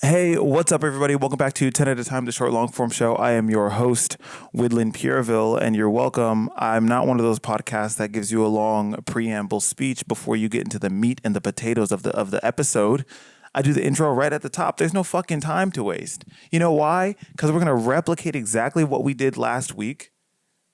Hey, what's up, everybody? Welcome back to 10 at a Time, the short long form show. I am your host, Woodland Pureville, and you're welcome. I'm not one of those podcasts that gives you a long preamble speech before you get into the meat and the potatoes of the episode. I do the intro right at the top. There's no fucking time to waste. You know why? Because we're going to replicate exactly what we did last week.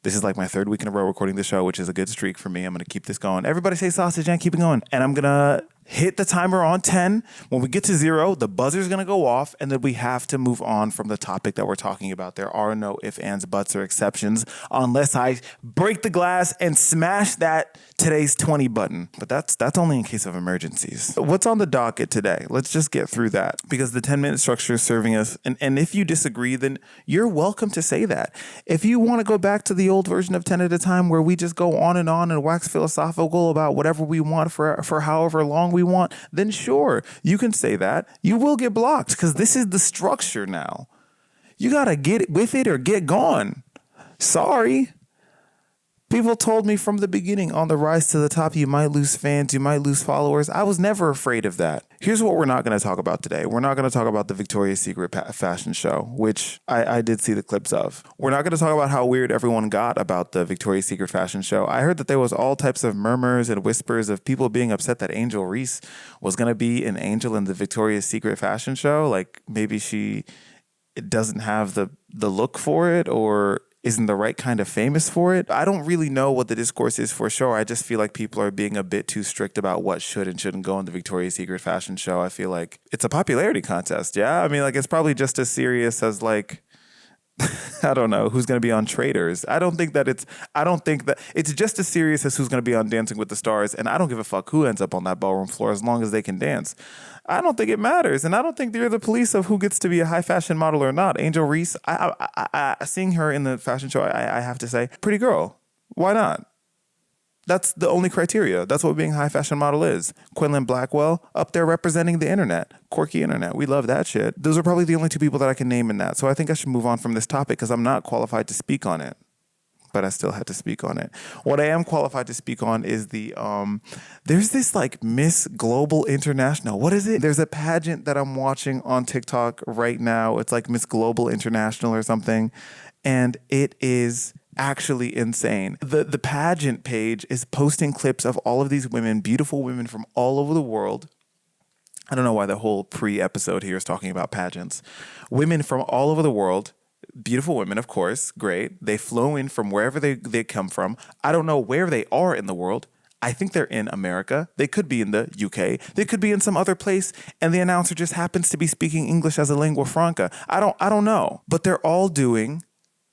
This is like my third week in a row recording the show, which is a good streak for me. I'm going to keep this going. Everybody say sausage and keep it going. And I'm going to hit the timer on 10. When we get to 0, the buzzer's going to go off, and then we have to move on from the topic that we're talking about. There are no ifs, ands, buts, or exceptions unless I break the glass and smash that today's 20 button. But that's only in case of emergencies. What's on the docket today? Let's just get through that because the 10-minute structure is serving us. And if you disagree, then you're welcome to say that. If you want to go back to the old version of 10 at a time where we just go on and wax philosophical about whatever we want for however long we want, then sure, you can say that. You will get blocked because this is the structure now. You got to get with it or get gone. Sorry. People told me from the beginning on the rise to the top, you might lose fans, you might lose followers. I was never afraid of that. Here's what we're not going to talk about today. We're not going to talk about the Victoria's Secret fashion show, which I did see the clips of. We're not going to talk about how weird everyone got about the Victoria's Secret fashion show. I heard that there was all types of murmurs and whispers of people being upset that Angel Reese was going to be an angel in the Victoria's Secret fashion show. Like maybe she doesn't have the look for it or isn't the right kind of famous for it. I don't really know what the discourse is for sure. I just feel like people are being a bit too strict about what should and shouldn't go in the Victoria's Secret fashion show. I feel like it's a popularity contest. Yeah. I mean, like it's probably just as serious as like, I don't know, who's going to be on Traders. I don't think that it's just as serious as who's going to be on Dancing with the Stars. And I don't give a fuck who ends up on that ballroom floor as long as they can dance. I don't think it matters. And I don't think they're the police of who gets to be a high fashion model or not. Angel Reese, I seeing her in the fashion show, I have to say, pretty girl. Why not? That's the only criteria. That's what being a high fashion model is. Quinlan Blackwell up there representing the internet. Quirky internet. We love that shit. Those are probably the only two people that I can name in that. So I think I should move on from this topic because I'm not qualified to speak on it. But I still had to speak on it. What I am qualified to speak on is the, there's this like Miss Global International. What is it? There's a pageant that I'm watching on TikTok right now. It's like Miss Global International or something. And it is actually insane. The pageant page is posting clips of all of these women, beautiful women from all over the world. I don't know why the whole pre-episode here is talking about pageants. Women from all over the world. Beautiful women, of course. Great. They flow in from wherever they come from. I don't know where they are in the world. I think they're in America. They could be in the UK. They could be in some other place. And the announcer just happens to be speaking English as a lingua franca. I don't know. But they're all doing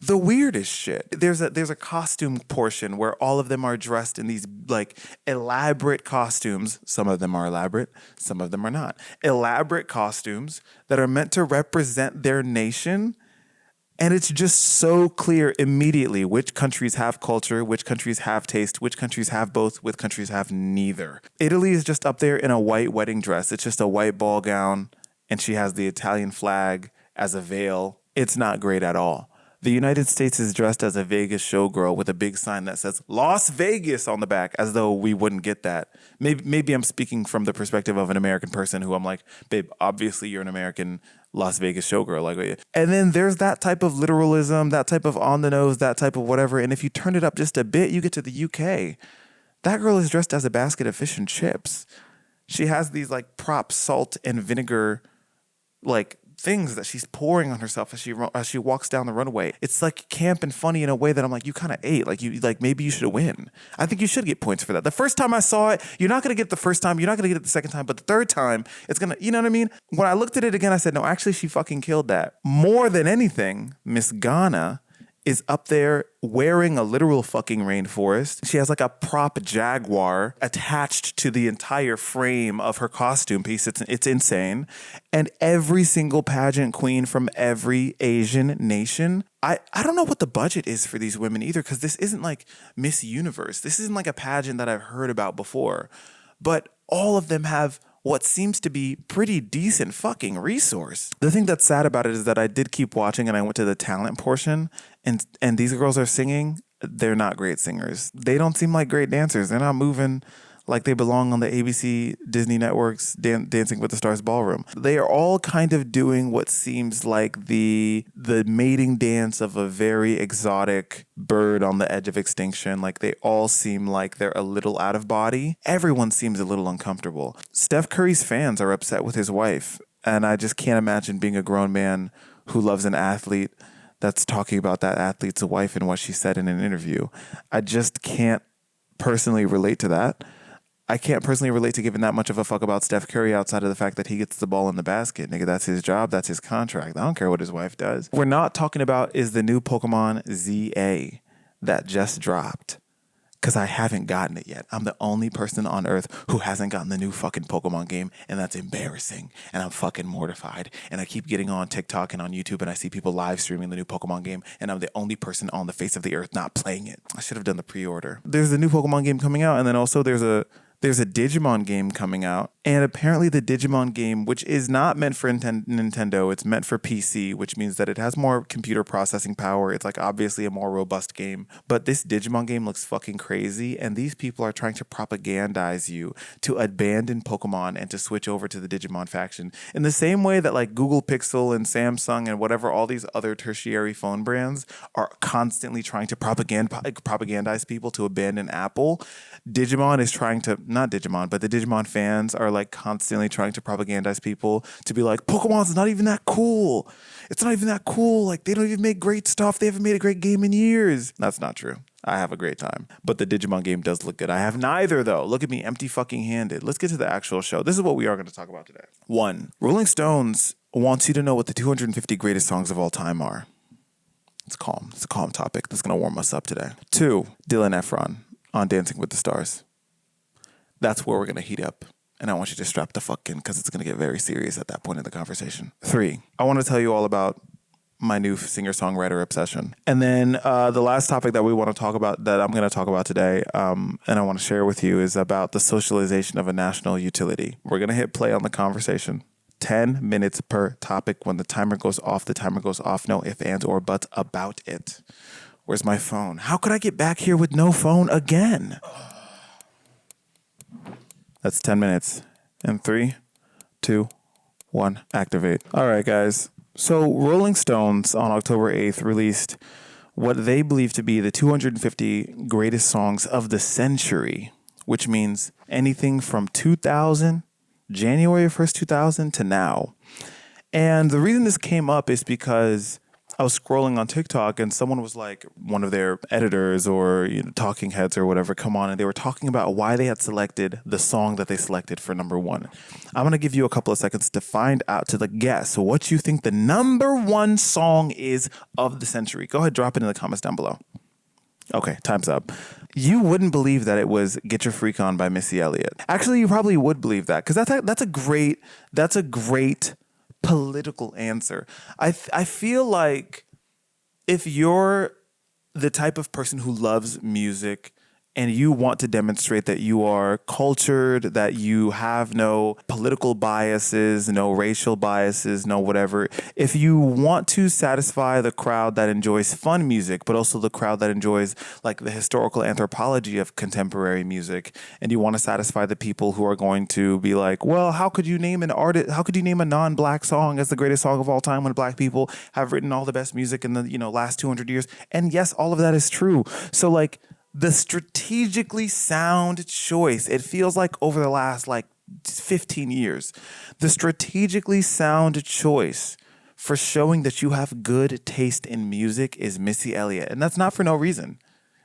the weirdest shit. There's a costume portion where all of them are dressed in these like elaborate costumes. Some of them are elaborate, some of them are not. Elaborate costumes that are meant to represent their nation. And it's just so clear immediately which countries have culture, which countries have taste, which countries have both, which countries have neither. Italy is just up there in a white wedding dress. It's just a white ball gown, and she has the Italian flag as a veil. It's not great at all. The United States is dressed as a Vegas showgirl with a big sign that says Las Vegas on the back, as though we wouldn't get that. Maybe I'm speaking from the perspective of an American person who I'm like, babe, obviously you're an American Las Vegas showgirl. Like, and then there's that type of literalism, that type of on the nose, that type of whatever. And if you turn it up just a bit, you get to the UK. That girl is dressed as a basket of fish and chips. She has these like prop salt and vinegar like things that she's pouring on herself as she walks down the runway. It's like camp and funny in a way that I'm like, you kind of ate. Like maybe you should win. I think you should get points for that. The first time I saw it, you're not going to get it the first time. You're not going to get it the second time. But the third time, it's going to, you know what I mean? When I looked at it again, I said, no, actually, she fucking killed that. More than anything, Miss Ghana is up there wearing a literal fucking rainforest. She has like a prop jaguar attached to the entire frame of her costume piece. It's insane. And every single pageant queen from every Asian nation, I don't know what the budget is for these women either, because this isn't like Miss Universe. This isn't like a pageant that I've heard about before. But all of them have what seems to be pretty decent fucking resource. The thing that's sad about it is that I did keep watching and I went to the talent portion and these girls are singing. They're not great singers. They don't seem like great dancers. They're not moving like they belong on the ABC Disney Network's Dancing with the Stars ballroom. They are all kind of doing what seems like the mating dance of a very exotic bird on the edge of extinction. Like they all seem like they're a little out of body. Everyone seems a little uncomfortable. Steph Curry's fans are upset with his wife, and I just can't imagine being a grown man who loves an athlete that's talking about that athlete's wife and what she said in an interview. I just can't personally relate to that. I can't personally relate to giving that much of a fuck about Steph Curry outside of the fact that he gets the ball in the basket. Nigga, that's his job. That's his contract. I don't care what his wife does. We're not talking about is the new Pokemon ZA that just dropped. Because I haven't gotten it yet. I'm the only person on earth who hasn't gotten the new fucking Pokemon game, and that's embarrassing. And I'm fucking mortified. And I keep getting on TikTok and on YouTube, and I see people live streaming the new Pokemon game, and I'm the only person on the face of the earth not playing it. I should have done the pre-order. There's a new Pokemon game coming out, and then also there's a Digimon game coming out. And apparently the Digimon game, which is not meant for Nintendo, it's meant for PC, which means that it has more computer processing power. It's like obviously a more robust game. But this Digimon game looks fucking crazy. And these people are trying to propagandize you to abandon Pokemon and to switch over to the Digimon faction. In the same way that like Google Pixel and Samsung and whatever, all these other tertiary phone brands are constantly trying to propagandize people to abandon Apple. Digimon is trying to, not Digimon, but the Digimon fans are like constantly trying to propagandize people to be like, Pokemon's not even that cool. It's not even that cool. Like they don't even make great stuff. They haven't made a great game in years. That's not true. I have a great time. But the Digimon game does look good. I have neither though. Look at me, empty fucking handed. Let's get to the actual show. This is what we are going to talk about today. 1. Rolling Stones wants you to know what the 250 greatest songs of all time are. It's calm. It's a calm topic. That's going to warm us up today. 2. Dylan Efron on Dancing with the Stars. That's where we're going to heat up. And I want you to strap the fuck in because it's going to get very serious at that point in the conversation. 3, I want to tell you all about my new singer-songwriter obsession. And then the last topic that we want to talk about, that I'm going to talk about today, and I want to share with you, is about the socialization of a national utility. We're going to hit play on the conversation. 10 minutes per topic. When the timer goes off, the timer goes off. No ifs, ands, or buts about it. Where's my phone? How could I get back here with no phone again? That's 10 minutes. And 3, 2, 1, activate. All right, guys. So Rolling Stones on October 8th released what they believe to be the 250 greatest songs of the century, which means anything from 2000, January 1st, 2000 to now. And the reason this came up is because I was scrolling on TikTok and someone was like, one of their editors or talking heads or whatever, come on, and they were talking about why they had selected the song that they selected for number 1. I'm going to give you a couple of seconds to find out, to guess what you think the number 1 song is of the century. Go ahead, drop it in the comments down below. Okay, time's up. You wouldn't believe that it was Get Your Freak On by Missy Elliott. Actually, you probably would believe that because that's a great political answer. I feel like if you're the type of person who loves music and you want to demonstrate that you are cultured, that you have no political biases, no racial biases, no whatever, if you want to satisfy the crowd that enjoys fun music, but also the crowd that enjoys like the historical anthropology of contemporary music, and you want to satisfy the people who are going to be like, well, how could you name an artist, how could you name a non-black song as the greatest song of all time when black people have written all the best music in the last 200 years? And yes, all of that is true. So like, the strategically sound choice, it feels like over the last 15 years, the strategically sound choice for showing that you have good taste in music is Missy Elliott. And that's not for no reason.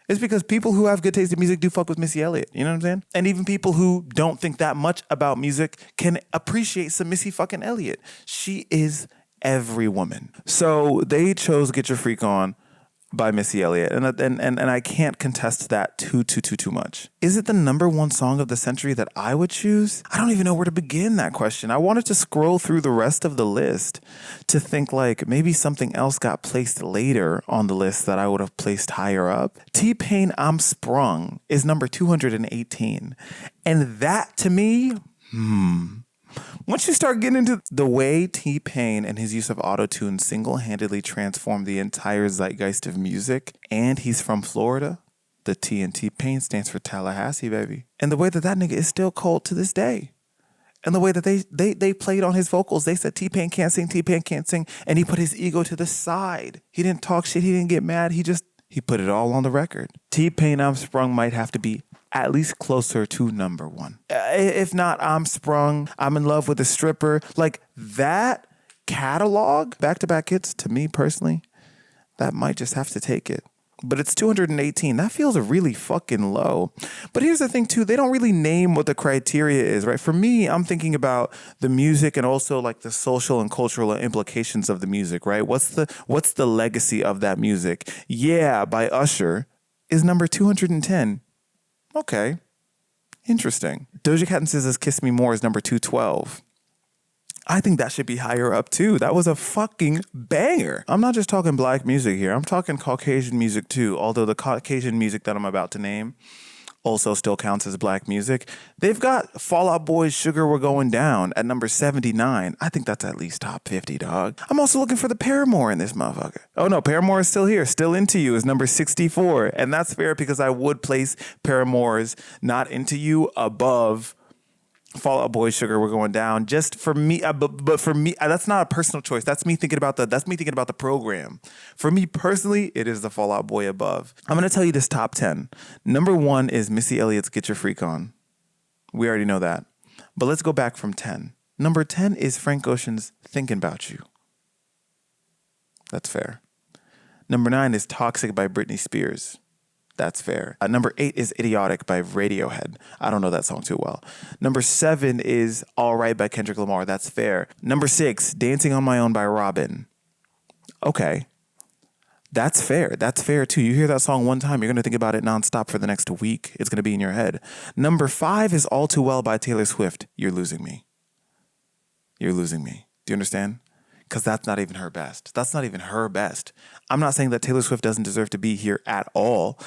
It's because people who have good taste in music do fuck with Missy Elliott. You know what I'm saying? And even people who don't think that much about music can appreciate some Missy fucking Elliott. She is every woman. So they chose Get Your Freak On by Missy Elliott, and I can't contest that too much. Is it the number 1 song of the century that I would choose? I don't even know where to begin that question. I wanted to scroll through the rest of the list to think like maybe something else got placed later on the list that I would have placed higher up. T-Pain, I'm Sprung is number 218, and that to me, once you start getting into the way T-Pain and his use of auto-tune single-handedly transformed the entire zeitgeist of music, and he's from Florida, The T in T-Pain stands for Tallahassee, baby. And the way that nigga is still cold to this day. And the way that they played on his vocals, they said T-Pain can't sing, T-Pain can't sing. And he put his ego to the side. He didn't talk shit. He didn't get mad. He put it all on the record. T-Pain, I'm Sprung might have to be at least closer to number one. If not, I'm Sprung, I'm in love with a stripper. Like that catalog, back-to-back hits, to me personally, that might just have to take it. But it's 218. That feels really fucking low. But here's the thing too, they don't really name what the criteria is, right? For me, I'm thinking about the music and also like the social and cultural implications of the music, right? What's the legacy of that music? Yeah, by Usher is number 210. Okay. Interesting. Doja Cat and SZA's Kiss Me More is number 212. I think that should be higher up too. That was a fucking banger. I'm not just talking black music here. I'm talking Caucasian music too. Although the Caucasian music that I'm about to name also still counts as black music. They've got Fall Out Boy's Sugar We're Going Down at number 79. I think that's at least top 50, dog. I'm also looking for the Paramore in this motherfucker. Oh no, Paramore is still here. Still Into You is number 64. And that's fair because I would place Paramore's Not Into You above Fall Out Boy, Sugar We're Going Down. Just for me, but for me, that's not a personal choice. That's me thinking about the program. For me personally, it is the Fall Out Boy above. I'm gonna tell you this top 10. Number 1 is Missy Elliott's Get Your Freak On. We already know that, but let's go back from 10. Number 10 is Frank Ocean's Thinking About You. That's fair. Number 9 is Toxic by Britney Spears. That's fair. Number 8 is Idiotic by Radiohead. I don't know that song too well. Number 7 is All Right by Kendrick Lamar. That's fair. Number 6, Dancing on My Own by Robin. Okay. That's fair. That's fair too. You hear that song one time, you're going to think about it nonstop for the next week. It's going to be in your head. Number 5 is All Too Well by Taylor Swift. You're losing me. You're losing me. Do you understand? Because that's not even her best. That's not even her best. I'm not saying that Taylor Swift doesn't deserve to be here at all.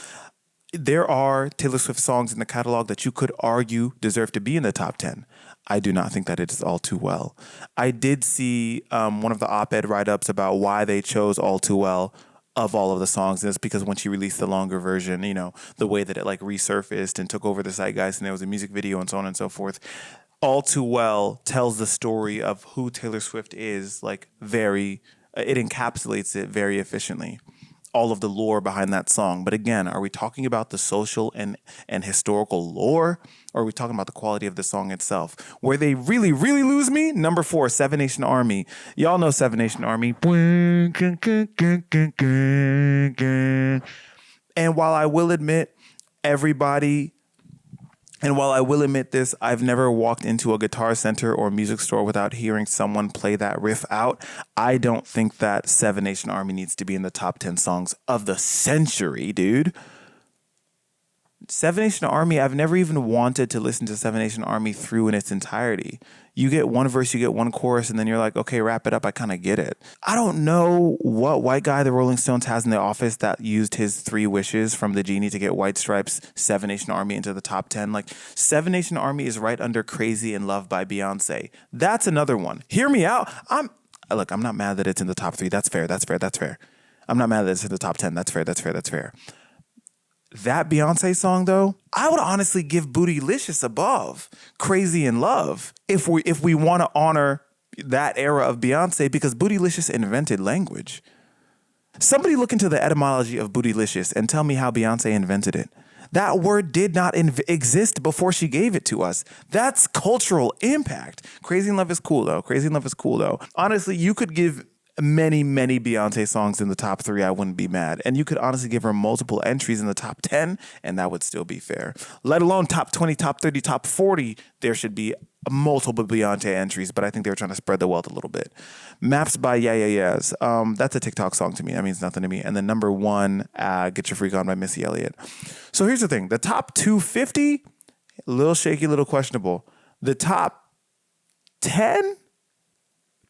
There are Taylor Swift songs in the catalog that you could argue deserve to be in the top 10. I do not think that it is All Too Well. I did see one of the op-ed write-ups about why they chose All Too Well of all of the songs. And it's because when she released the longer version, you know, the way that it like resurfaced and took over the zeitgeist and there was a music video and so on and so forth. All Too Well tells the story of who Taylor Swift is, like it encapsulates it very efficiently. All of the lore behind that song. But again, are we talking about the social and historical lore? Or are we talking about the quality of the song itself? Where they really, really lose me? Number 4, Seven Nation Army. Y'all know Seven Nation Army. And while I will admit this, I've never walked into a Guitar Center or music store without hearing someone play that riff out. I don't think that Seven Nation Army needs to be in the top 10 songs of the century, dude. Seven Nation Army, I've never even wanted to listen to Seven Nation Army through in its entirety. You get one verse, you get one chorus, and then you're like, okay, wrap it up. I kind of get it. I don't know what white guy the Rolling Stones has in the office that used his 3 wishes from the genie to get White Stripes' Seven Nation Army into the top 10. Like, Seven Nation Army is right under Crazy in Love by Beyonce. That's another one. Hear me out. I'm not mad that it's in the top 3. That's fair. I'm not mad that it's in the top 10. That's fair. That Beyonce song, though, I would honestly give Bootylicious above Crazy in Love if we want to honor that era of Beyonce, because Bootylicious invented language. Somebody look into the etymology of Bootylicious and tell me how Beyonce invented it. That word did not exist before she gave it to us. That's cultural impact. Crazy in Love is cool, though. Honestly, you could give many, many Beyonce songs in the top 3, I wouldn't be mad. And you could honestly give her multiple entries in the top 10, and that would still be fair. Let alone top 20, top 30, top 40, there should be multiple Beyonce entries, but I think they were trying to spread the wealth a little bit. Maps by Yeah Yeah Yeahs. That's a TikTok song to me. That means nothing to me. And then number 1, Get Your Freak On by Missy Elliott. So here's the thing. The top 250, a little shaky, a little questionable. The top 10,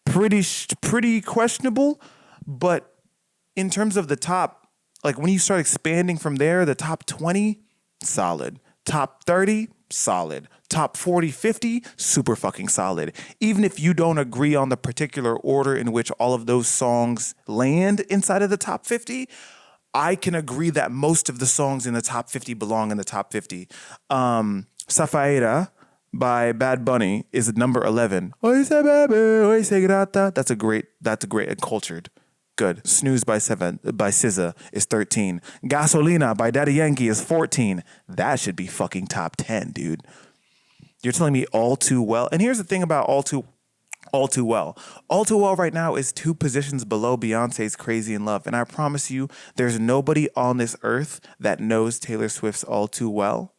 pretty questionable, but in terms of the top, like when you start expanding from there, the top 20, solid. Top 30, solid. Top 40, 50, super fucking solid. Even if you don't agree on the particular order in which all of those songs land inside of the top 50, I can agree that most of the songs in the top 50 belong in the top 50. Safaira by Bad Bunny is at number 11. That's a great and cultured. Good. Snooze by SZA is 13. Gasolina by Daddy Yankee is 14. That should be fucking top 10, dude. You're telling me All Too Well. And here's the thing about All Too Well. All Too Well right now is 2 positions below Beyonce's Crazy in Love. And I promise you, there's nobody on this earth that knows Taylor Swift's All Too Well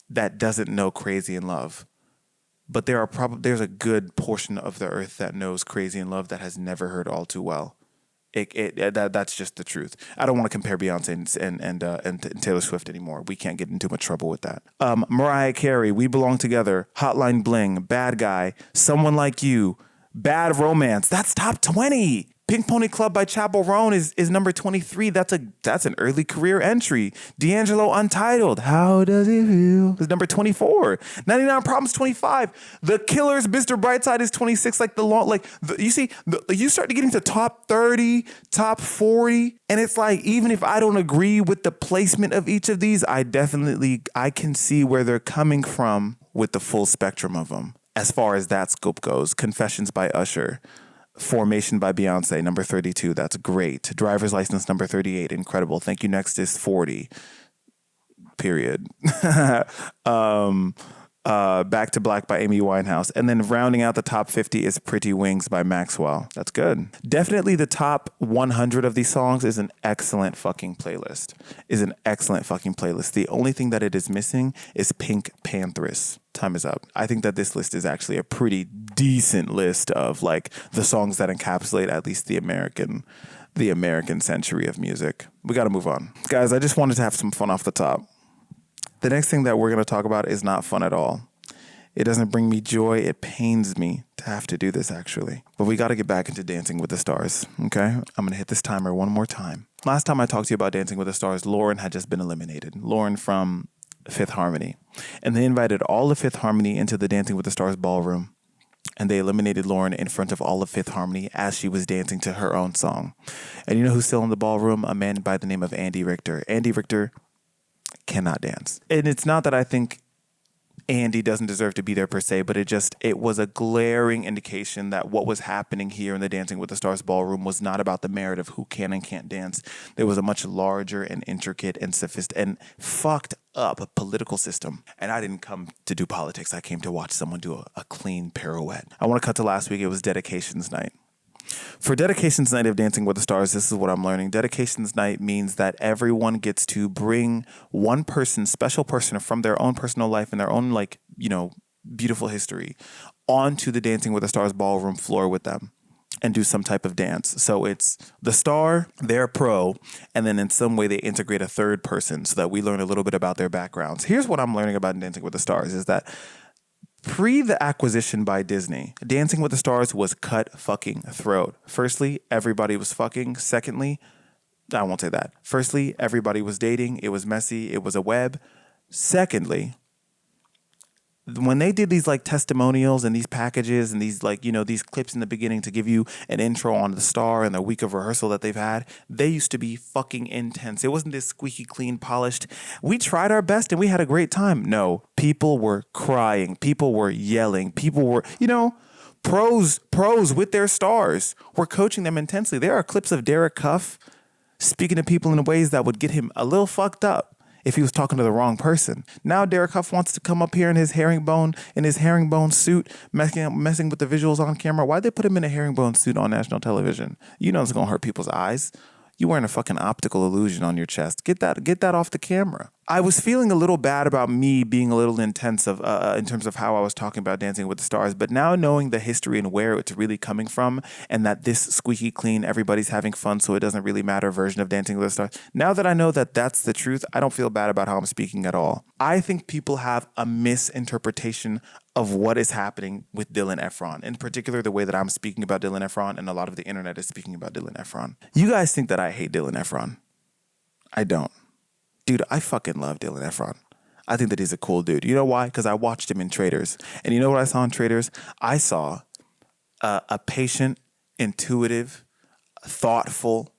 that doesn't know Crazy in Love. But there's a good portion of the earth that knows Crazy in Love that has never heard All Too Well. That's just the truth. I don't want to compare Beyonce and Taylor Swift anymore. We can't get in too much trouble with that. Mariah Carey, We Belong Together, Hotline Bling, Bad Guy, Someone Like You, Bad Romance. That's top 20. Pink Pony Club by Chappell Roan is number 23. That's an early career entry. D'Angelo Untitled, How Does It Feel? Is number 24. 99 Problems 25. The Killers, Mr. Brightside is 26. You start to get into top 30, top 40, and it's like even if I don't agree with the placement of each of these, I can see where they're coming from with the full spectrum of them. As far as that scope goes, Confessions by Usher. Formation by Beyonce, number 32. That's great. Driver's License, number 38. Incredible. Thank You Next is 40. Period. Back to Black by Amy Winehouse. And then rounding out the top 50 is Pretty Wings by Maxwell. That's good. Definitely the top 100 of these songs is an excellent fucking playlist. The only thing that it is missing is Pink Panthers. Time is up. I think that this list is actually a pretty decent list of like the songs that encapsulate at least the American century of music. We got to move on. Guys, I just wanted to have some fun off the top. The next thing that we're going to talk about is not fun at all. It doesn't bring me joy. It pains me to have to do this, actually. But we got to get back into Dancing with the Stars, okay? I'm going to hit this timer one more time. Last time I talked to you about Dancing with the Stars, Lauren had just been eliminated. Lauren from Fifth Harmony. And they invited all of Fifth Harmony into the Dancing with the Stars ballroom. And they eliminated Lauren in front of all of Fifth Harmony as she was dancing to her own song. And you know who's still in the ballroom? A man by the name of Andy Richter. Andy Richter cannot dance. And it's not that I think Andy doesn't deserve to be there per se, but it was a glaring indication that what was happening here in the Dancing with the Stars ballroom was not about the merit of who can and can't dance. There was a much larger and intricate and sophisticated and fucked up political system. And I didn't come to do politics. I came to watch someone do a clean pirouette. I want to cut to last week. It was Dedications Night. For Dedications Night of Dancing with the Stars, this is what I'm learning. Dedications Night means that everyone gets to bring one person, special person from their own personal life and their own, beautiful history onto the Dancing with the Stars ballroom floor with them and do some type of dance. So it's the star, their pro, and then in some way they integrate a third person so that we learn a little bit about their backgrounds. Here's what I'm learning about Dancing with the Stars is that pre the acquisition by Disney, Dancing with the Stars was cut fucking throat. Firstly, everybody was fucking. Secondly, I won't say that. Firstly, everybody was dating. It was messy. It was a web. Secondly, when they did these testimonials and these packages and these these clips in the beginning to give you an intro on the star and the week of rehearsal that they've had, they used to be fucking intense. It wasn't this squeaky clean, polished. We tried our best and we had a great time. No, people were crying. People were yelling. People were, pros with their stars were coaching them intensely. There are clips of Derek Cuff speaking to people in ways that would get him a little fucked up if he was talking to the wrong person. Now Derek Huff wants to come up here in his herringbone suit, messing with the visuals on camera. Why'd they put him in a herringbone suit on national television? You know it's gonna hurt people's eyes. You wearing a fucking optical illusion on your chest. Get that off the camera. I was feeling a little bad about me being a little intense in terms of how I was talking about Dancing with the Stars, but now knowing the history and where it's really coming from and that this squeaky clean, everybody's having fun so it doesn't really matter version of Dancing with the Stars, now that I know that that's the truth, I don't feel bad about how I'm speaking at all. I think people have a misinterpretation of what is happening with Dylan Efron, in particular the way that I'm speaking about Dylan Efron and a lot of the internet is speaking about Dylan Efron. You guys think that I hate Dylan Efron. I don't. Dude, I fucking love Dylan Efron. I think that he's a cool dude. You know why? Because I watched him in Traitors. And you know what I saw in Traitors? I saw a patient, intuitive, thoughtful,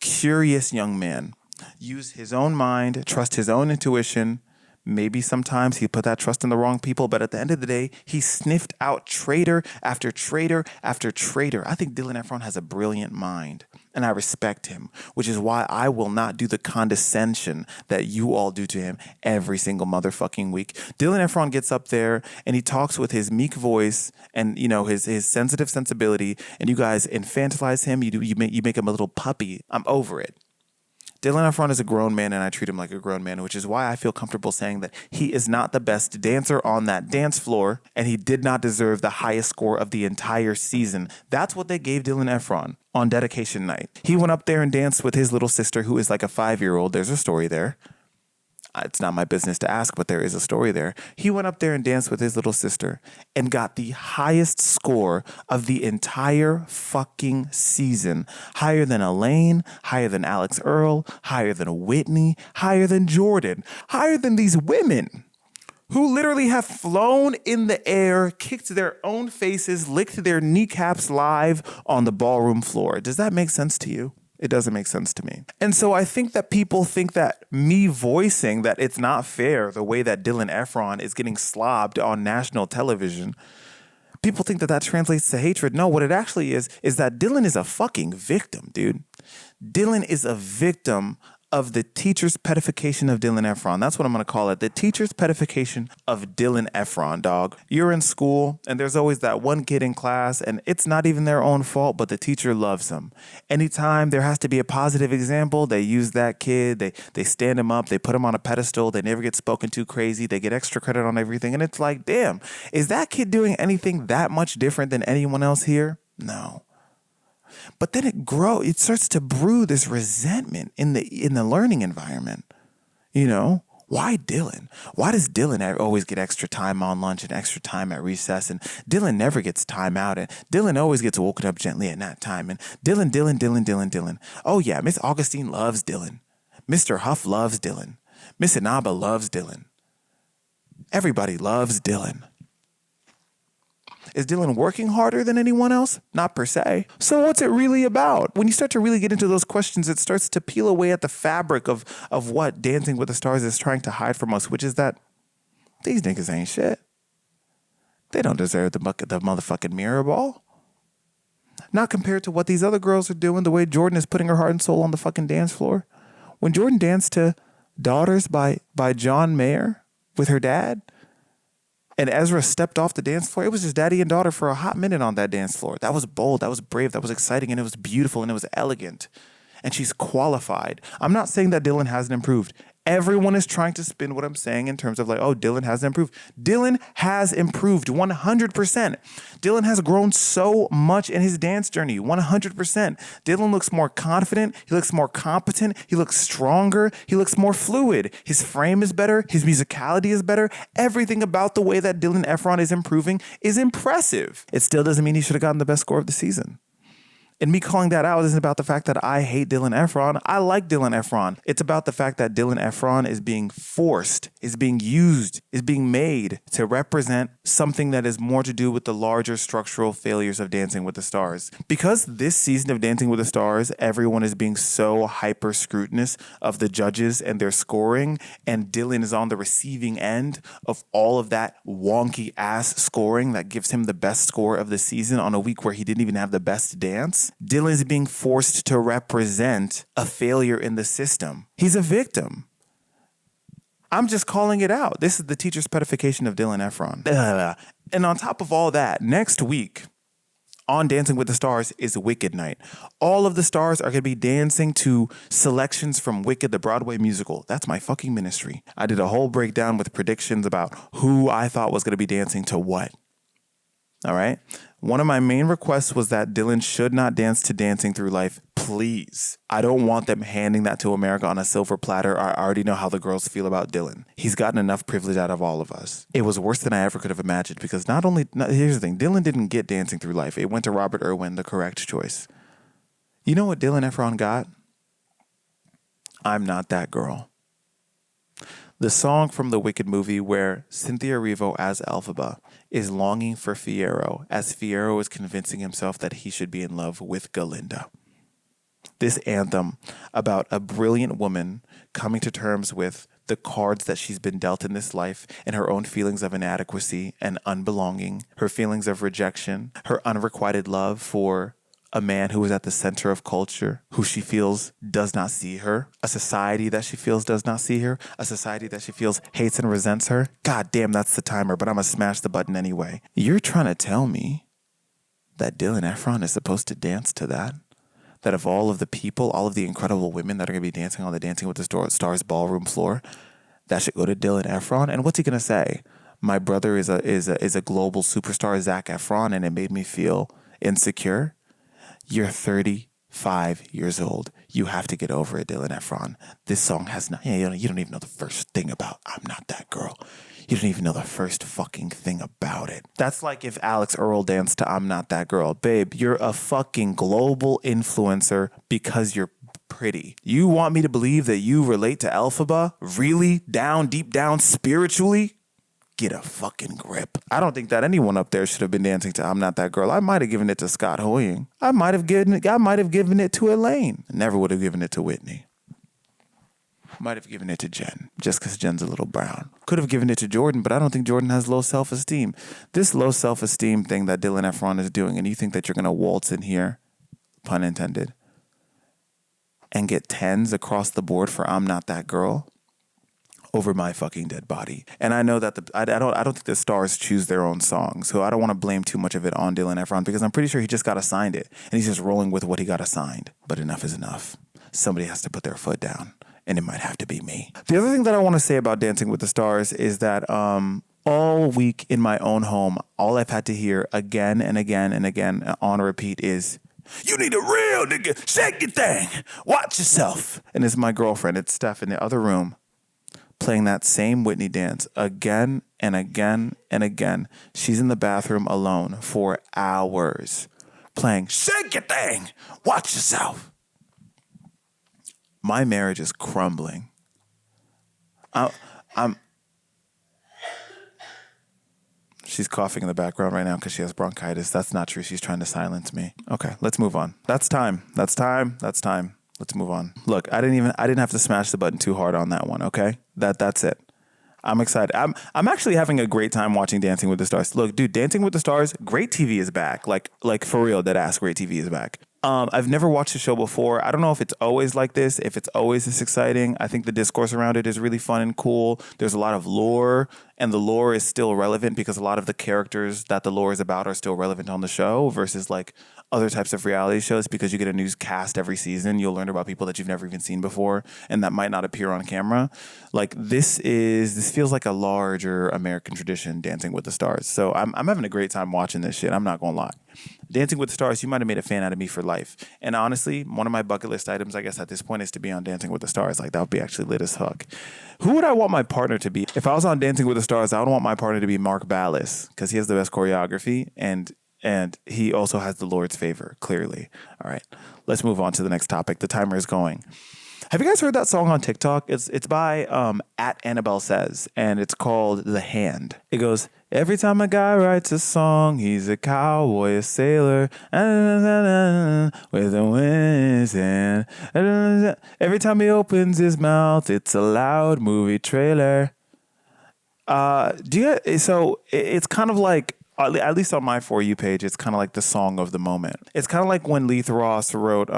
curious young man. Use his own mind, trust his own intuition. Maybe sometimes he put that trust in the wrong people, but at the end of the day, he sniffed out traitor after traitor after traitor. I think Dylan Efron has a brilliant mind, and I respect him, which is why I will not do the condescension that you all do to him every single motherfucking week. Dylan Efron gets up there and he talks with his meek voice and, you know, his sensitive sensibility, and you guys infantilize him. You make him a little puppy. I'm over it. Dylan Efron is a grown man, and I treat him like a grown man, which is why I feel comfortable saying that he is not the best dancer on that dance floor, and he did not deserve the highest score of the entire season. That's what they gave Dylan Efron on dedication night. He went up there and danced with his little sister, who is like a 5-year-old. There's a story there. It's not my business to ask, but there is a story there. He went up there and danced with his little sister and got the highest score of the entire fucking season. Higher than Elaine, higher than Alex Earl, higher than Whitney, higher than Jordan, higher than these women who literally have flown in the air, kicked their own faces, licked their kneecaps live on the ballroom floor. Does that make sense to you? It doesn't make sense to me. And so I think that people think that me voicing that it's not fair the way that Dylan Efron is getting slobbed on national television, people think that that translates to hatred. No, what it actually is that Dylan is a fucking victim, dude. Dylan is a victim of the teacher's petification of Dylan Efron. That's what I'm going to call it. The teacher's petification of Dylan Efron, dog. You're in school and there's always that one kid in class and it's not even their own fault, but the teacher loves them. Anytime there has to be a positive example, they use that kid. They stand him up. They put him on a pedestal. They never get spoken to crazy. They get extra credit on everything. And it's like, damn, is that kid doing anything that much different than anyone else here? No. But then it starts to brew this resentment in the learning environment. You know, why Dylan? Why does Dylan always get extra time on lunch and extra time at recess? And Dylan never gets time out. And Dylan always gets woken up gently at nap time. And Dylan. Oh yeah, Miss Augustine loves Dylan. Mr. Huff loves Dylan. Miss Inaba loves Dylan. Everybody loves Dylan. Is Dylan working harder than anyone else? Not per se. So what's it really about? When you start to really get into those questions, it starts to peel away at the fabric of what Dancing with the Stars is trying to hide from us, which is that these niggas ain't shit. They don't deserve the motherfucking mirror ball. Not compared to what these other girls are doing, the way Jordan is putting her heart and soul on the fucking dance floor. When Jordan danced to Daughters by John Mayer with her dad, and Ezra stepped off the dance floor, it was just daddy and daughter for a hot minute on that dance floor. That was bold, that was brave, that was exciting, and it was beautiful, and it was elegant. And she's qualified. I'm not saying that Dylan hasn't improved. Everyone is trying to spin what I'm saying in terms of like, oh, Dylan hasn't improved. Dylan has improved 100%. Dylan has grown so much in his dance journey, 100%. Dylan looks more confident. He looks more competent. He looks stronger. He looks more fluid. His frame is better. His musicality is better. Everything about the way that Dylan Efron is improving is impressive. It still doesn't mean he should have gotten the best score of the season. And me calling that out isn't about the fact that I hate Dylan Efron. I like Dylan Efron. It's about the fact that Dylan Efron is being forced, is being used, is being made to represent something that is more to do with the larger structural failures of Dancing with the Stars. Because this season of Dancing with the Stars, everyone is being so hyper scrutinous of the judges and their scoring, and Dylan is on the receiving end of all of that wonky ass scoring that gives him the best score of the season on a week where he didn't even have the best dance. Dylan is being forced to represent a failure in the system. He's a victim. I'm just calling it out. This is the teacher's petification of Dylan Efron. And on top of all that, next week on Dancing with the Stars is Wicked Night. All of the stars are going to be dancing to selections from Wicked, the Broadway musical. That's my fucking ministry. I did a whole breakdown with predictions about who I thought was going to be dancing to what. All right. One of my main requests was that Dylan should not dance to Dancing Through Life. Please. I don't want them handing that to America on a silver platter. I already know how the girls feel about Dylan. He's gotten enough privilege out of all of us. It was worse than I ever could have imagined because here's the thing. Dylan didn't get Dancing Through Life. It went to Robert Irwin, the correct choice. You know what Dylan Efron got? I'm Not That Girl. The song from the Wicked movie where Cynthia Erivo as Elphaba is longing for Fiyero as Fiyero is convincing himself that he should be in love with Galinda. This anthem about a brilliant woman coming to terms with the cards that she's been dealt in this life and her own feelings of inadequacy and unbelonging, her feelings of rejection, her unrequited love for a man who is at the center of culture, who she feels does not see her, a society that she feels does not see her, a society that she feels hates and resents her. God damn, that's the timer, but I'm gonna smash the button anyway. You're trying to tell me that Dylan Efron is supposed to dance to that? That of all of the people, all of the incredible women that are going to be dancing on the Dancing with the Stars ballroom floor, that should go to Dylan Efron? And what's he going to say? My brother is a global superstar, Zac Efron, and it made me feel insecure. You're 35 years old. You have to get over it, Dylan Efron. This song has not, you don't even know the first thing about I'm Not That Girl. You don't even know the first fucking thing about it. That's like if Alex Earl danced to I'm Not That Girl. Babe, you're a fucking global influencer because you're pretty. You want me to believe that you relate to Elphaba? Really? Deep down, spiritually? Get a fucking grip. I don't think that anyone up there should have been dancing to I'm Not That Girl. I might have given it to Scott Hoying. I might have given it to Elaine. Never would have given it to Whitney. Might have given it to Jen, just because Jen's a little brown. Could have given it to Jordan, but I don't think Jordan has low self-esteem. This low self-esteem thing that Dylan Efron is doing, and you think that you're going to waltz in here, pun intended, and get 10s across the board for I'm Not That Girl over my fucking dead body. And I know that I don't think the stars choose their own songs, so I don't want to blame too much of it on Dylan Efron because I'm pretty sure he just got assigned it, and he's just rolling with what he got assigned. But enough is enough. Somebody has to put their foot down. And it might have to be me. The other thing that I want to say about Dancing with the Stars is that all week in my own home, all I've had to hear again and again and again on repeat is, you need a real nigga, shake your thing, watch yourself. And it's my girlfriend, it's Steph in the other room, playing that same Whitney dance again and again and again. She's in the bathroom alone for hours, playing shake your thing, watch yourself. My marriage is crumbling. She's coughing in the background right now because she has bronchitis. That's not true. She's trying to silence me. Okay, let's move on. That's time. Let's move on. Look, I didn't have to smash the button too hard on that one. Okay, that's it. I'm excited. I'm actually having a great time watching Dancing with the Stars. Look, dude, Dancing with the Stars, great TV is back. Like for real, dead ass, great TV is back. I've never watched the show before. I don't know if it's always like this, if it's always this exciting. I think the discourse around it is really fun and cool. There's a lot of lore, and the lore is still relevant because a lot of the characters that the lore is about are still relevant on the show versus like other types of reality shows because you get a new cast every season. You'll learn about people that you've never even seen before and that might not appear on camera. Like this feels like a larger American tradition, Dancing with the Stars. So I'm having a great time watching this shit. I'm not gonna lie. Dancing with the Stars, you might have made a fan out of me for life. And honestly, one of my bucket list items, I guess at this point, is to be on Dancing with the Stars. Like that would be actually lit as fuck. Who would I want my partner to be? If I was on Dancing with the Stars, I would want my partner to be Mark Ballas because he has the best choreography and he also has the Lord's favor, clearly. All right, let's move on to the next topic. The timer is going. Have you guys heard that song on TikTok? It's by at Annabelle Says, and it's called The Hand. It goes, every time a guy writes a song, he's a cowboy, a sailor, with a wind's hand. Every time he opens his mouth, it's a loud movie trailer. So it's kind of like, at least on my For You page, it's kind of like the song of the moment. It's kind of like when Leith Ross wrote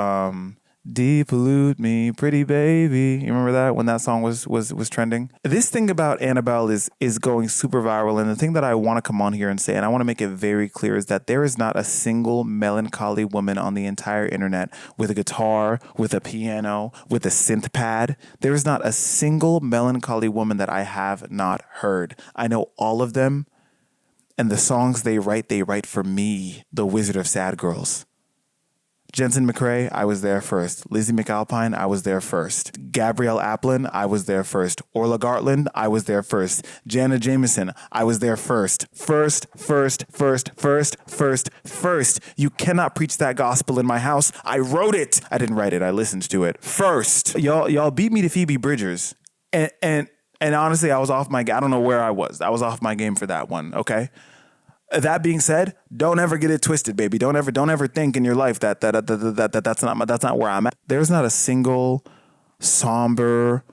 Depollute Me, Pretty Baby. You remember that when that song was trending? This thing about Annabelle is going super viral. And the thing that I want to come on here and say, and I want to make it very clear, is that there is not a single melancholy woman on the entire internet with a guitar, with a piano, with a synth pad. There is not a single melancholy woman that I have not heard. I know all of them. And the songs they write for me, the Wizard of Sad Girls. Jensen McRae, I was there first. Lizzie McAlpine, I was there first. Gabrielle Aplin, I was there first. Orla Gartland, I was there first. Jana Jameson, I was there first. First. You cannot preach that gospel in my house. I wrote it. I didn't write it. I listened to it. First. Y'all beat me to Phoebe Bridgers. And honestly, I was off my game. I don't know where I was. I was off my game for that one, okay? That being said, don't ever get it twisted, baby. Don't ever think in your life that's not where I'm at. There's not a single somber,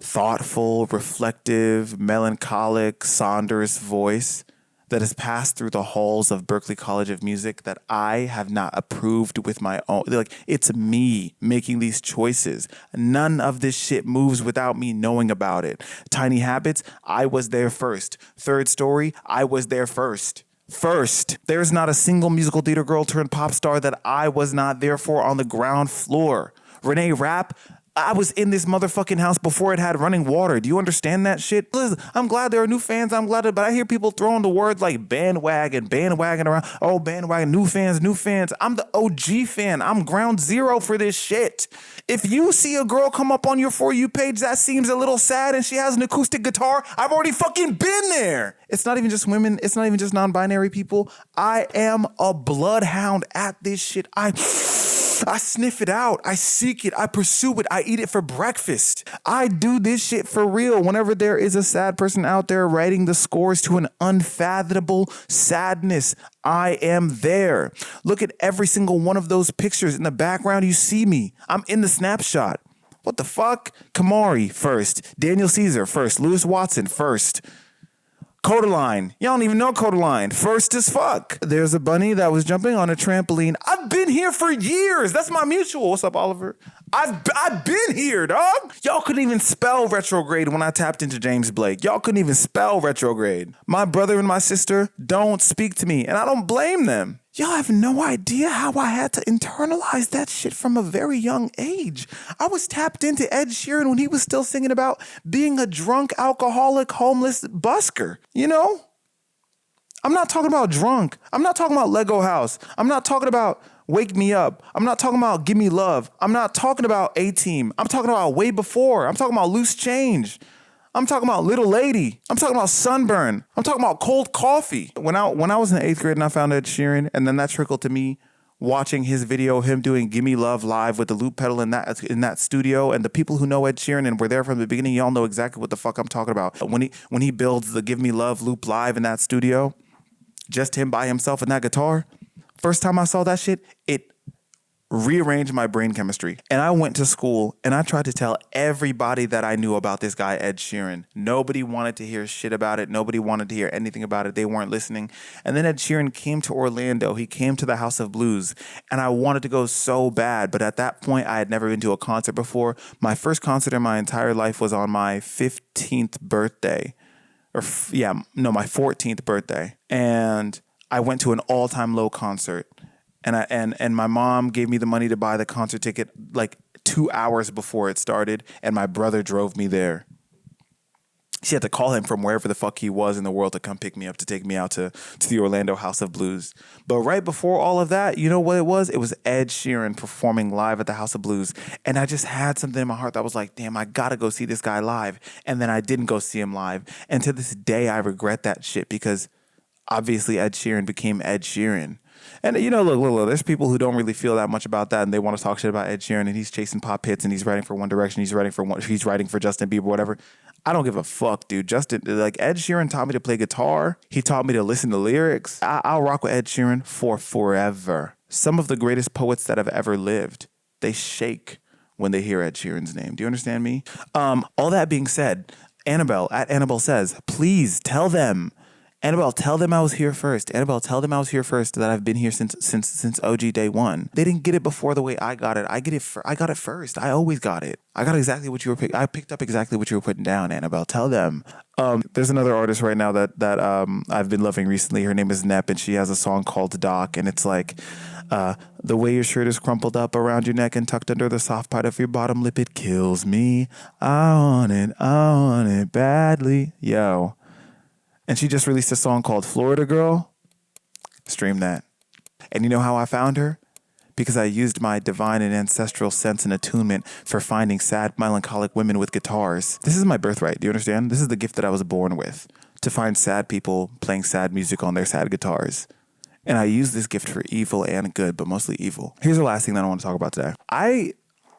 thoughtful, reflective, melancholic, Saunders voice that has passed through the halls of Berklee College of Music that I have not approved with my own. Like, it's me making these choices. None of this shit moves without me knowing about it. Tiny Habits, I was there first. Third Story, I was there first. There's not a single musical theater girl turned pop star that I was not there for on the ground floor. Renee Rapp, I was in this motherfucking house before it had running water. Do you understand that shit? Listen, I'm glad there are new fans. But I hear people throwing the words like bandwagon around. Oh, bandwagon, new fans. I'm the OG fan. I'm ground zero for this shit. If you see a girl come up on your For You page that seems a little sad and she has an acoustic guitar, I've already fucking been there. It's not even just women. It's not even just non-binary people. I am a bloodhound at this shit. I sniff it out. I seek it. I pursue it. I eat it for breakfast. I do this shit for real. Whenever there is a sad person out there writing the scores to an unfathomable sadness, I am there. Look at every single one of those pictures in the background. You see me. I'm in the snapshot. What the fuck? Kamari first. Daniel Caesar first. Lewis Watson first. Codaline. Y'all don't even know Codaline. First as fuck. There's a bunny that was jumping on a trampoline. I've been here for years. That's my mutual. What's up, Oliver? I've been here, dog. Y'all couldn't even spell retrograde when I tapped into James Blake. Y'all couldn't even spell retrograde. My brother and my sister don't speak to me, and I don't blame them. Y'all have no idea how I had to internalize that shit from a very young age. I was tapped into Ed Sheeran when he was still singing about being a drunk, alcoholic, homeless busker. You know? I'm not talking about drunk. I'm not talking about Lego House. I'm not talking about Wake Me Up. I'm not talking about Give Me Love. I'm not talking about A-Team. I'm talking about way before. I'm talking about Loose Change. I'm talking about Little Lady. I'm talking about Sunburn. I'm talking about Cold Coffee. When I was in the 8th grade and I found Ed Sheeran, and then that trickled to me watching his video, him doing Gimme Love live with the loop pedal in that studio. And the people who know Ed Sheeran and were there from the beginning, y'all know exactly what the fuck I'm talking about. When he builds the Give Me Love loop live in that studio, just him by himself and that guitar. First time I saw that shit, it rearranged my brain chemistry. And I went to school and I tried to tell everybody that I knew about this guy, Ed Sheeran. Nobody wanted to hear shit about it. Nobody wanted to hear anything about it. They weren't listening. And then Ed Sheeran came to Orlando. He came to the House of Blues and I wanted to go so bad. But at that point, I had never been to a concert before. My first concert in my entire life was on my 15th birthday. My 14th birthday. And I went to an all-time low concert. And my mom gave me the money to buy the concert ticket like 2 hours before it started, and my brother drove me there. She had to call him from wherever the fuck he was in the world to come pick me up, to take me out to the Orlando House of Blues. But right before all of that, you know what it was? It was Ed Sheeran performing live at the House of Blues. And I just had something in my heart that was like, damn, I gotta go see this guy live. And then I didn't go see him live. And to this day, I regret that shit because obviously Ed Sheeran became Ed Sheeran. And, you know, look, there's people who don't really feel that much about that and they want to talk shit about Ed Sheeran and he's chasing pop hits and he's writing for One Direction, he's writing for Justin Bieber, whatever. I don't give a fuck, dude. Ed Sheeran taught me to play guitar. He taught me to listen to lyrics. I'll rock with Ed Sheeran for forever. Some of the greatest poets that have ever lived, they shake when they hear Ed Sheeran's name. Do you understand me? All that being said, Annabelle says, please tell them. Annabelle, tell them I was here first. Annabelle, tell them I was here first, that I've been here since OG day one. They didn't get it before the way I got it. I got it first. I always got it. I got exactly what you were I picked up exactly what you were putting down, Annabelle. Tell them. There's another artist right now that I've been loving recently. Her name is Nep, and she has a song called Doc, and it's like, the way your shirt is crumpled up around your neck and tucked under the soft part of your bottom lip, it kills me. I want it badly. Yo. And she just released a song called Florida Girl. Stream that. And you know how I found her? Because I used my divine and ancestral sense and attunement for finding sad, melancholic women with guitars. This is my birthright. Do you understand? This is the gift that I was born with. To find sad people playing sad music on their sad guitars. And I use this gift for evil and good, but mostly evil. Here's the last thing that I want to talk about today. I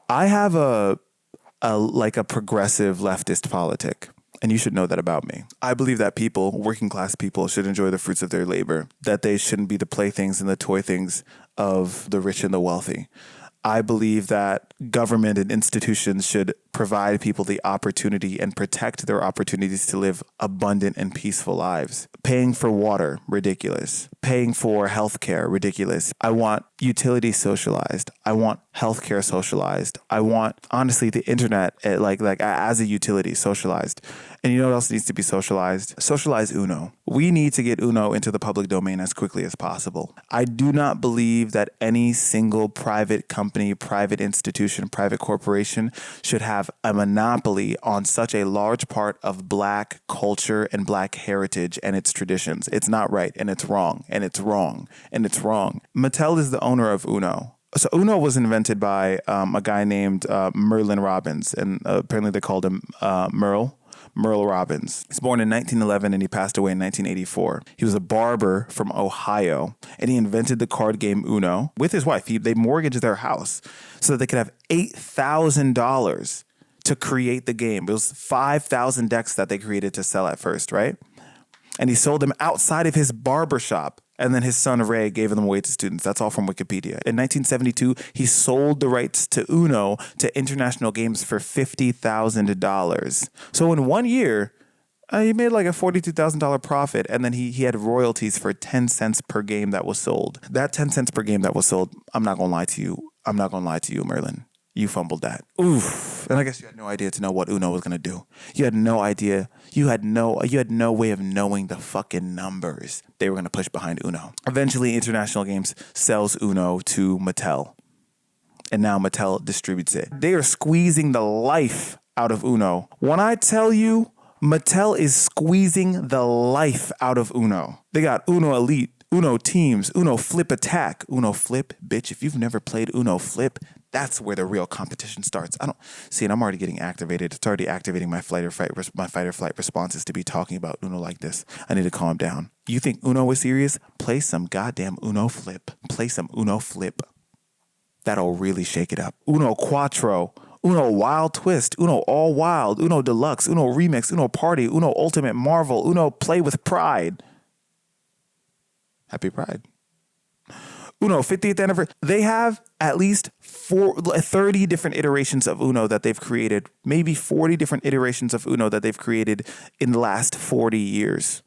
have a progressive leftist politic. And you should know that about me. I believe that people, working class people, should enjoy the fruits of their labor, that they shouldn't be the playthings and the toy things of the rich and the wealthy. I believe that government and institutions should provide people the opportunity and protect their opportunities to live abundant and peaceful lives. Paying for water, ridiculous. Paying for healthcare, ridiculous. I want utilities socialized. I want healthcare socialized. I want, honestly, the internet like as a utility socialized. And you know what else needs to be socialized? Socialize Uno. We need to get Uno into the public domain as quickly as possible. I do not believe that any single private company, private institution, private corporation should have a monopoly on such a large part of Black culture and Black heritage and its traditions. It's not right, and it's wrong, and it's wrong, and it's wrong. Mattel is the owner of Uno. So Uno was invented by a guy named Merlin Robbins, and apparently they called him Merle Robbins. He was born in 1911 and he passed away in 1984. He was a barber from Ohio, and he invented the card game Uno with his wife. They mortgaged their house so that they could have $8,000 to create the game. It was 5,000 decks that they created to sell at first, right? And he sold them outside of his barber shop. And then his son Ray gave them away to students. That's all from Wikipedia. In 1972, he sold the rights to Uno to International Games for $50,000. So in 1 year, he made like a $42,000 profit. And then he had royalties for 10 cents per game that was sold. That 10 cents per game that was sold, I'm not going to lie to you, Merlin. You fumbled that. Oof. And I guess you had no idea to know what Uno was going to do. You had no idea. You had no way of knowing the fucking numbers they were going to push behind Uno. Eventually, International Games sells Uno to Mattel. And now Mattel distributes it. They are squeezing the life out of Uno. When I tell you, Mattel is squeezing the life out of Uno. They got Uno Elite, Uno Teams, Uno Flip Attack. Uno Flip, bitch, if you've never played Uno Flip, that's where the real competition starts. And I'm already getting activated. It's already activating my fight or flight responses to be talking about Uno like this. I need to calm down. You think Uno is serious? Play some goddamn Uno Flip. Play some Uno Flip. That'll really shake it up. Uno Quattro, Uno Wild Twist, Uno All Wild, Uno Deluxe, Uno Remix, Uno Party, Uno Ultimate Marvel, Uno Play with Pride. Happy Pride. Uno 50th anniversary. They have at least 30 different iterations of Uno that they've created, maybe 40 different iterations of Uno that they've created in the last 40 years.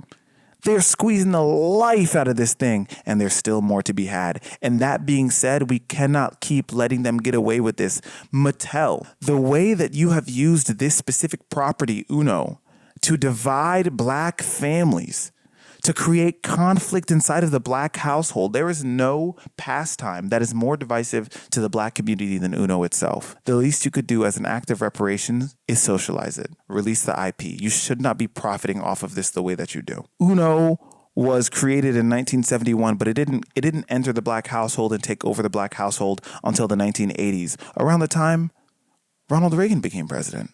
They're squeezing the life out of this thing, and there's still more to be had. And that being said, we cannot keep letting them get away with this. Mattel, the way that you have used this specific property, Uno, to divide Black families, to create conflict inside of the Black household. There is no pastime that is more divisive to the Black community than Uno itself. The least you could do as an act of reparations is socialize it. Release the IP. You should not be profiting off of this the way that you do. Uno was created in 1971, but it didn't enter the Black household and take over the Black household until the 1980s, around the time Ronald Reagan became president.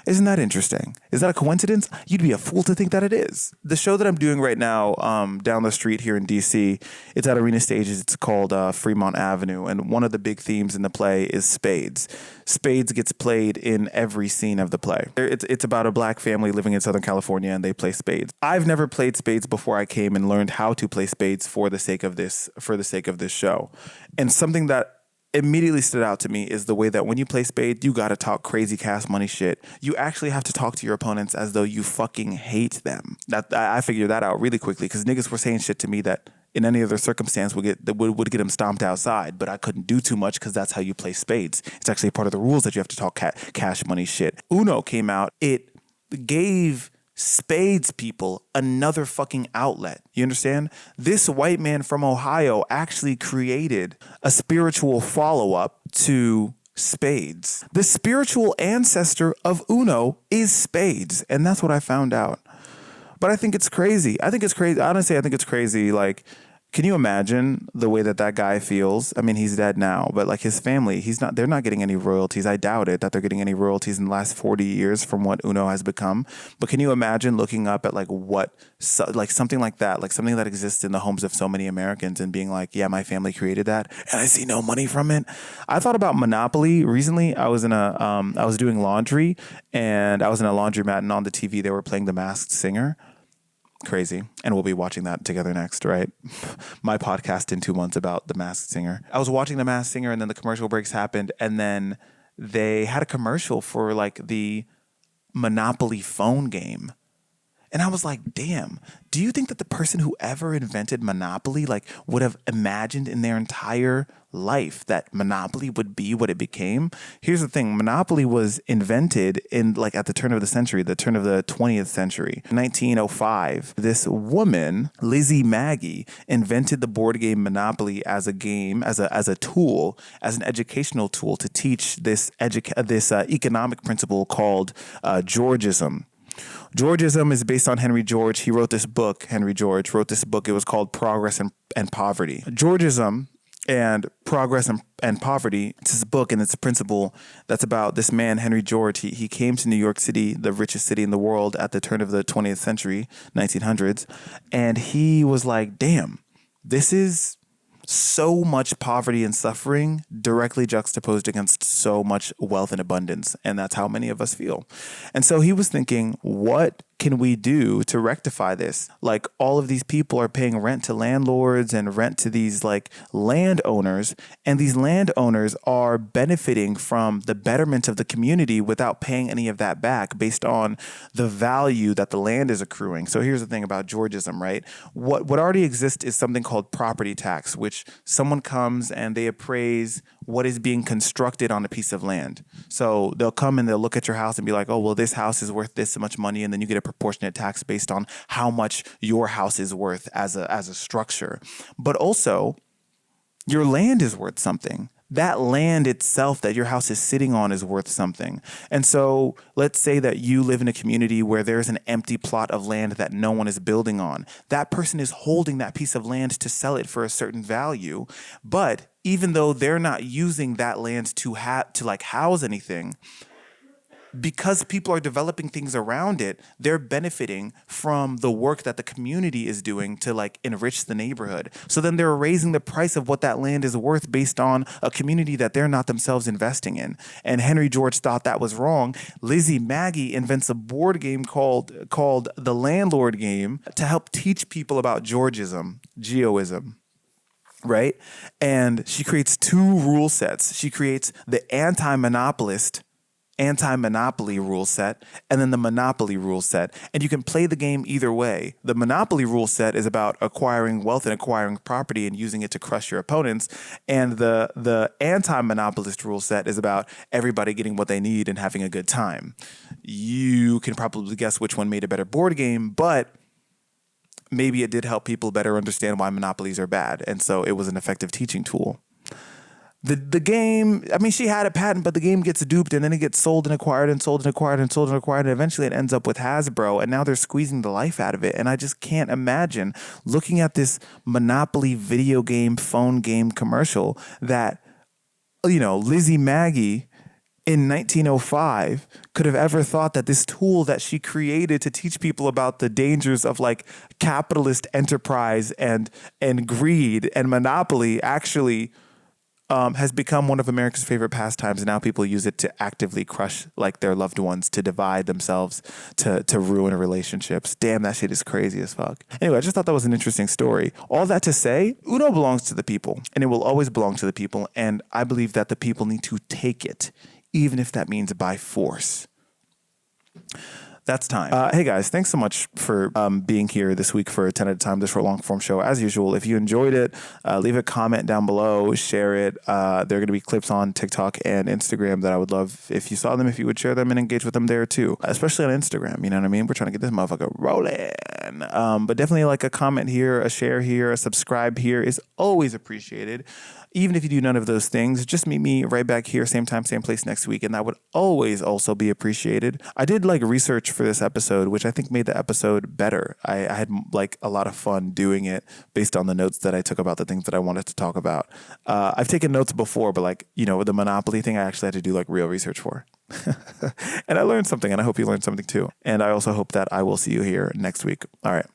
Isn't that interesting? Is that a coincidence? You'd be a fool to think that it is. The show that I'm doing right now down the street here in D.C., it's at Arena Stages. It's called Fremont Avenue. And one of the big themes in the play is spades. Spades gets played in every scene of the play. It's about a Black family living in Southern California, and they play spades. I've never played spades before I came and learned how to play spades for the sake of this show. And something that immediately stood out to me is the way that when you play spades, you got to talk crazy cash money shit. You actually have to talk to your opponents as though you fucking hate them. I figured that out really quickly because niggas were saying shit to me that in any other circumstance would get them stomped outside, but I couldn't do too much because that's how you play spades. It's actually part of the rules that you have to talk cash money shit. Uno came out. It gave spades people another fucking outlet. You understand? This white man from Ohio actually created a spiritual follow-up to spades. The spiritual ancestor of Uno is spades, and that's what I found out. But I think it's crazy. Honestly, I think it's crazy, like, Can you imagine the way that guy feels? I mean, he's dead now, but like his family, they're not getting any royalties. I doubt it that they're getting any royalties in the last 40 years from what Uno has become. But can you imagine looking up at like something like that, like something that exists in the homes of so many Americans and being like, yeah, my family created that and I see no money from it. I thought about Monopoly recently. I was doing laundry and I was in a laundromat, and on the TV, they were playing The Masked Singer. Crazy. And we'll be watching that together next, right? My podcast in 2 months about The Masked Singer. I was watching The Masked Singer, and then the commercial breaks happened, and then they had a commercial for like the Monopoly phone game. And I was like, damn, do you think that the person who ever invented Monopoly like would have imagined in their entire life that Monopoly would be what it became? Here's the thing. Monopoly was invented in like at the turn of the century, the turn of the 20th century, 1905. This woman, Lizzie Magie, invented the board game Monopoly as a game, as a tool, as an educational tool to teach this economic principle called Georgism. Georgism is based on Henry George. He wrote this book. Henry George wrote this book. It was called Progress and Poverty. Georgism and Progress and Poverty. It's his book, and it's a principle that's about this man, Henry George. He came to New York City, the richest city in the world at the turn of the 20th century, 1900s. And he was like, damn, this is so much poverty and suffering directly juxtaposed against so much wealth and abundance. And that's how many of us feel. And so he was thinking, what can we do to rectify this? Like, all of these people are paying rent to landlords and rent to these like landowners, and these landowners are benefiting from the betterment of the community without paying any of that back based on the value that the land is accruing. So here's the thing about Georgism, right? What already exists is something called property tax, which someone comes and they appraise what is being constructed on a piece of land. So they'll come and they'll look at your house and be like, oh, well, this house is worth this much money. And then you get a proportionate tax based on how much your house is worth as a structure. But also, your land is worth something. That land itself that your house is sitting on is worth something. And so let's say that you live in a community where there's an empty plot of land that no one is building on. That person is holding that piece of land to sell it for a certain value. But even though they're not using that land to house anything, because people are developing things around it, they're benefiting from the work that the community is doing to like enrich the neighborhood. So then they're raising the price of what that land is worth based on a community that they're not themselves investing in. And Henry George thought that was wrong. Lizzie Magie invents a board game called the Landlord Game to help teach people about Georgism, Geoism. Right? And she creates two rule sets. She creates the anti-monopoly rule set, and then the monopoly rule set. And you can play the game either way. The monopoly rule set is about acquiring wealth and acquiring property and using it to crush your opponents. And the anti-monopolist rule set is about everybody getting what they need and having a good time. You can probably guess which one made a better board game, but maybe it did help people better understand why monopolies are bad. And so it was an effective teaching tool. The game, I mean, she had a patent, but the game gets duped and then it gets sold and acquired and sold and acquired and sold and acquired. And eventually it ends up with Hasbro, and now they're squeezing the life out of it. And I just can't imagine looking at this Monopoly video game, phone game commercial that, you know, Lizzie Magie in 1905 could have ever thought that this tool that she created to teach people about the dangers of like capitalist enterprise and greed and monopoly actually has become one of America's favorite pastimes, and now people use it to actively crush like their loved ones, to divide themselves, to ruin relationships. Damn, that shit is crazy as fuck. Anyway, I just thought that was an interesting story. All that to say, Uno belongs to the people, and it will always belong to the people, and I believe that the people need to take it, even if that means by force. That's time. Hey guys, thanks so much for being here this week for 10 at a time, the short long form show. As usual, if you enjoyed it, leave a comment down below, share it. There are going to be clips on TikTok and Instagram that I would love if you saw them, if you would share them and engage with them there too, especially on Instagram. You know what I mean? We're trying to get this motherfucker rolling. But definitely like a comment here, a share here, a subscribe here is always appreciated. Even if you do none of those things, just meet me right back here, same time, same place next week. And that would always also be appreciated. I did like research for this episode, which I think made the episode better. I had like a lot of fun doing it based on the notes that I took about the things that I wanted to talk about. I've taken notes before, but like, the Monopoly thing, I actually had to do like real research for. And I learned something, and I hope you learned something too. And I also hope that I will see you here next week. All right.